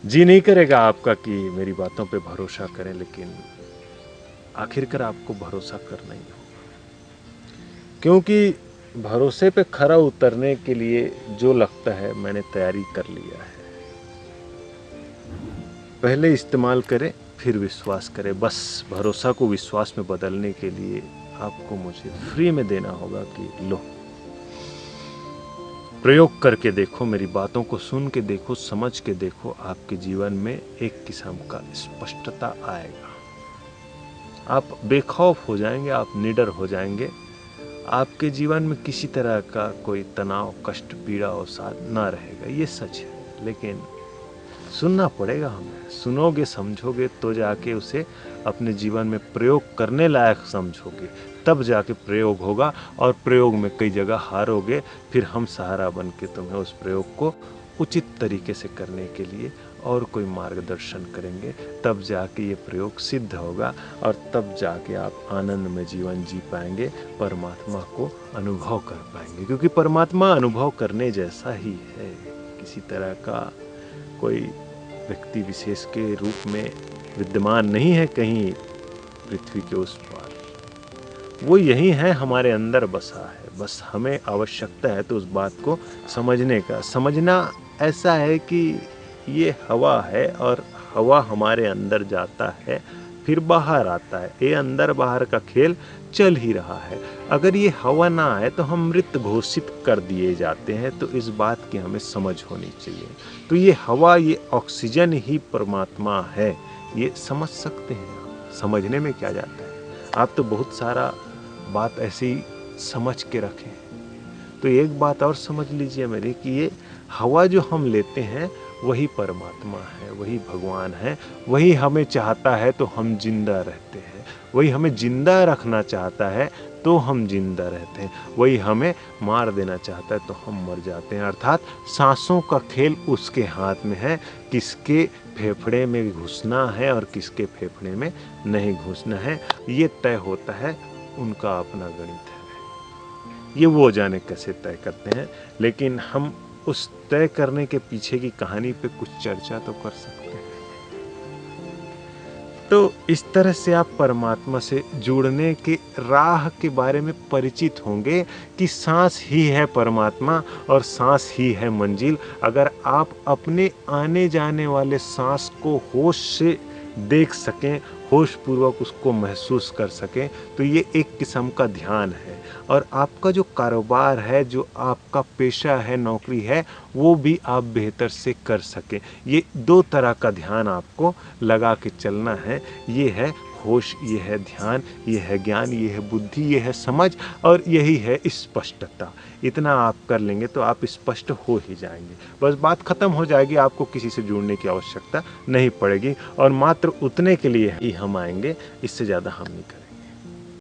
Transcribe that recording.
जी नहीं करेगा आपका कि मेरी बातों पे भरोसा करें, लेकिन आखिरकार आपको भरोसा करना ही होगा, क्योंकि भरोसे पे खरा उतरने के लिए जो लगता है मैंने तैयारी कर लिया है। पहले इस्तेमाल करें फिर विश्वास करें। बस भरोसा को विश्वास में बदलने के लिए आपको मुझे फ्री में देना होगा कि लो, प्रयोग करके देखो, मेरी बातों को सुन के देखो, समझ के देखो, आपके जीवन में एक किस्म का स्पष्टता आएगा। आप बेखौफ हो जाएंगे, आप निडर हो जाएंगे। आपके जीवन में किसी तरह का कोई तनाव, कष्ट, पीड़ा और साथ ना रहेगा, ये सच है। लेकिन सुनना पड़ेगा हमें। सुनोगे, समझोगे तो जाके उसे अपने जीवन में प्रयोग करने लायक समझोगे, तब जाके प्रयोग होगा। और प्रयोग में कई जगह हारोगे, फिर हम सहारा बन के तुम्हें उस प्रयोग को उचित तरीके से करने के लिए और कोई मार्गदर्शन करेंगे। तब जाके ये प्रयोग सिद्ध होगा और तब जाके आप आनंद में जीवन जी पाएंगे, परमात्मा को अनुभव कर पाएंगे। क्योंकि परमात्मा अनुभव करने जैसा ही है, किसी तरह का कोई व्यक्ति विशेष के रूप में विद्यमान नहीं है कहीं पृथ्वी के उस पार। वो यही है, हमारे अंदर बसा है। बस हमें आवश्यकता है तो उस बात को समझने का। समझना ऐसा है कि ये हवा है और हवा हमारे अंदर जाता है फिर बाहर आता है। ये अंदर बाहर का खेल चल ही रहा है। अगर ये हवा ना आए तो हम मृत घोषित कर दिए जाते हैं। तो इस बात की हमें समझ होनी चाहिए। तो ये हवा, ये ऑक्सीजन ही परमात्मा है, ये समझ सकते हैं आप। समझने में क्या जाता है, आप तो बहुत सारा बात ऐसे ही समझ के रखें। तो एक बात और समझ लीजिए मेरी, कि ये हवा जो हम लेते हैं वही परमात्मा है, वही भगवान है। वही हमें चाहता है तो हम जिंदा रहते हैं, वही हमें जिंदा रखना चाहता है तो हम जिंदा रहते हैं, वही हमें मार देना चाहता है तो हम मर जाते हैं। अर्थात सांसों का खेल उसके हाथ में है, किसके फेफड़े में घुसना है और किसके फेफड़े में नहीं घुसना है, ये तय होता है। उनका अपना गणित है, ये वो जाने कैसे तय करते हैं। लेकिन हम उस तय करने के पीछे की कहानी पे कुछ चर्चा तो कर सकते हैं। तो इस तरह से आप परमात्मा से जुड़ने के राह के बारे में परिचित होंगे कि सांस ही है परमात्मा और सांस ही है मंजिल। अगर आप अपने आने जाने वाले सांस को होश से देख सकें, होश पूर्वक उसको महसूस कर सकें, तो ये एक किस्म का ध्यान है। और आपका जो कारोबार है, जो आपका पेशा है, नौकरी है, वो भी आप बेहतर से कर सकें। ये दो तरह का ध्यान आपको लगा के चलना है। ये है होश, ये है ध्यान, ये है ज्ञान, ये है बुद्धि, ये है समझ और यही है स्पष्टता। इतना आप कर लेंगे तो आप स्पष्ट हो ही जाएंगे। बस बात खत्म हो जाएगी, आपको किसी से जुड़ने की आवश्यकता नहीं पड़ेगी। और मात्र उतने के लिए ही हम आएंगे, इससे ज़्यादा हम नहीं करेंगे।